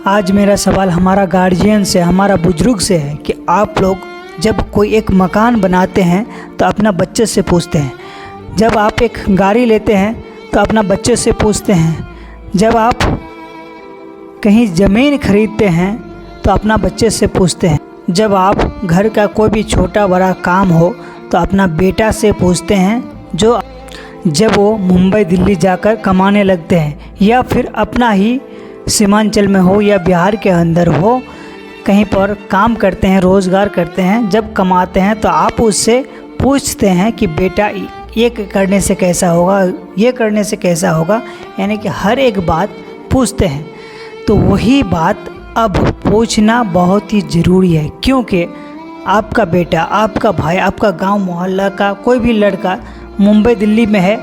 आज मेरा सवाल हमारा गार्जियन से, हमारा बुजुर्ग से है कि आप लोग जब कोई एक मकान बनाते हैं तो अपना बच्चे से पूछते हैं, जब आप एक गाड़ी लेते हैं तो अपना बच्चे से पूछते हैं, जब आप कहीं ज़मीन खरीदते हैं तो अपना बच्चे से पूछते हैं, जब आप घर का कोई भी छोटा बड़ा काम हो तो अपना बेटा से पूछते हैं, जो जब वो मुंबई दिल्ली जाकर कमाने लगते हैं या फिर अपना ही सीमांचल में हो या बिहार के अंदर हो, कहीं पर काम करते हैं, रोज़गार करते हैं, जब कमाते हैं तो आप उससे पूछते हैं कि बेटा ये करने से कैसा होगा, ये करने से कैसा होगा, यानी कि हर एक बात पूछते हैं। तो वही बात अब पूछना बहुत ही ज़रूरी है, क्योंकि आपका बेटा, आपका भाई, आपका गांव मोहल्ला का कोई भी लड़का मुंबई दिल्ली में है,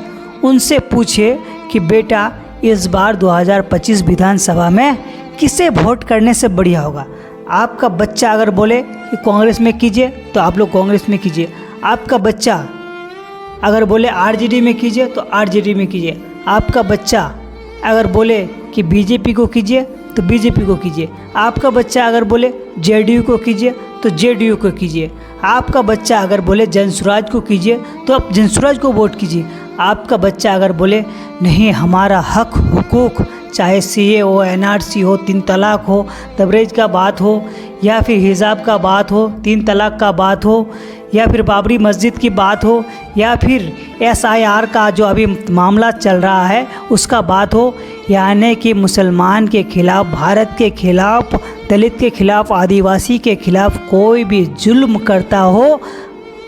उनसे पूछिए कि बेटा इस बार 2025 विधानसभा में किसे वोट करने से बढ़िया होगा। आपका बच्चा अगर बोले कि कांग्रेस में कीजिए तो आप लोग कांग्रेस में कीजिए, आपका बच्चा अगर बोले आरजेडी में कीजिए तो आरजेडी में कीजिए, आपका बच्चा अगर बोले कि बीजेपी को कीजिए तो बीजेपी को कीजिए, आपका बच्चा अगर बोले जेडीयू को कीजिए तो जेडीयू को कीजिए, आपका बच्चा अगर बोले जनसुराज को कीजिए तो आप जनसुराज को वोट कीजिए, आपका बच्चा अगर बोले नहीं हमारा हक हुकूक, चाहे सीए हो, एनआरसी हो, 3 तलाक हो, तबरेज का बात हो या फिर हिजाब का बात हो, 3 तलाक का बात हो या फिर बाबरी मस्जिद की बात हो या फिर एसआईआर का जो अभी मामला चल रहा है उसका बात हो, यानी कि मुसलमान के खिलाफ़, भारत के खिलाफ़, दलित के खिलाफ़, आदिवासी के खिलाफ़ कोई भी जुल्म करता हो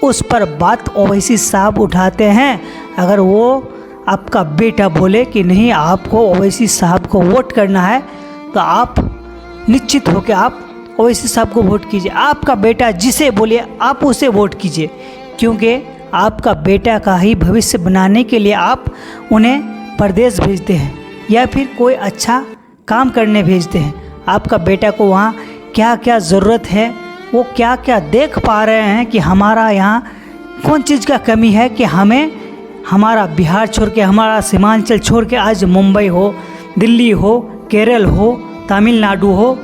उस पर बात ओवैसी साहब उठाते हैं। अगर वो आपका बेटा बोले कि नहीं आपको ओवैसी साहब को वोट करना है तो आप निश्चित हो कि आप ओवैसी साहब को वोट कीजिए। आपका बेटा जिसे बोले आप उसे वोट कीजिए, क्योंकि आपका बेटा का ही भविष्य बनाने के लिए आप उन्हें परदेश भेजते हैं या फिर कोई अच्छा काम करने भेजते हैं। आपका बेटा को वहाँ क्या क्या ज़रूरत है, वो क्या क्या देख पा रहे हैं कि हमारा यहाँ कौन चीज़ का कमी है कि हमें हमारा बिहार छोड़ के, हमारा सीमांचल छोड़ के आज मुंबई हो, दिल्ली हो, केरल हो, तमिलनाडु हो,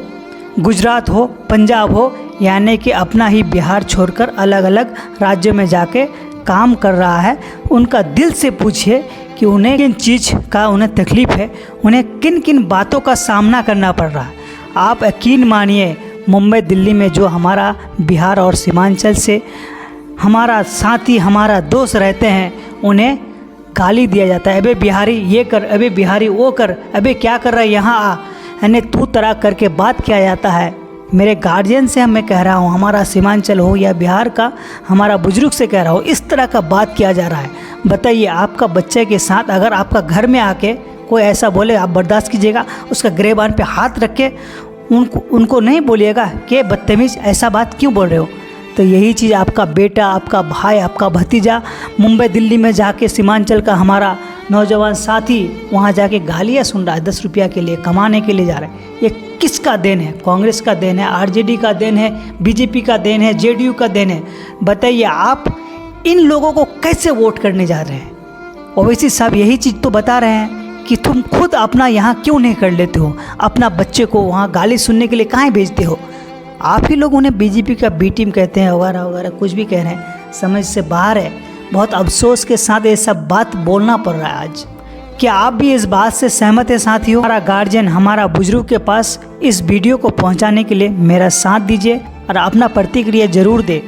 गुजरात हो, पंजाब हो, यानी कि अपना ही बिहार छोड़कर अलग अलग राज्यों में जाके काम कर रहा है। उनका दिल से पूछिए कि उन्हें किन चीज़ का उन्हें तकलीफ़ है, उन्हें किन किन बातों का सामना करना पड़ रहा है। आप यकीन मानिए मुंबई दिल्ली में जो हमारा बिहार और सीमांचल से हमारा साथी, हमारा दोस्त रहते हैं, उन्हें गाली दिया जाता है, अबे बिहारी ये कर, अबे बिहारी वो कर, अबे क्या कर रहा है यहाँ आ, यानी तू तराक करके बात किया जाता है। मेरे गार्जियन से मैं कह रहा हूँ, हमारा सीमांचल हो या बिहार का हमारा बुजुर्ग से कह रहा हूँ, इस तरह का बात किया जा रहा है। बताइए आपका बच्चे के साथ अगर आपका घर में आके कोई ऐसा बोले, आप बर्दाश्त कीजिएगा? उसका गिरेबान पे हाथ रख के उनको नहीं बोलिएगा कि बदतमीज़ ऐसा बात क्यों बोल रहे हो। तो यही चीज़ आपका बेटा, आपका भाई, आपका भतीजा मुंबई दिल्ली में जाके सीमांचल का हमारा नौजवान साथी वहाँ जाके गालियाँ सुन रहा है, 10 रुपया के लिए, कमाने के लिए जा रहा है। ये किसका देन है? कांग्रेस का देन है, आरजेडी का देन है, बीजेपी का देन है, जेडीयू का देन है? बताइए आप इन लोगों को कैसे वोट करने जा रहे हैं? ओवैसी साहब यही चीज़ तो बता रहे हैं कि तुम खुद अपना यहाँ क्यों नहीं कर लेते हो, अपना बच्चे को वहाँ गाली सुनने के लिए काहे भेजते हो? आप ही लोग उन्हें बीजेपी का बी टीम कहते हैं, वगैरह वगैरह कुछ भी कह रहे हैं, समझ से बाहर है। बहुत अफसोस के साथ ये सब बात बोलना पड़ रहा है आज। क्या आप भी इस बात से सहमत है साथियों? हमारा गार्जियन, हमारा बुजुर्ग के पास इस वीडियो को पहुंचाने के लिए मेरा साथ दीजिए और अपना प्रतिक्रिया जरूर दें।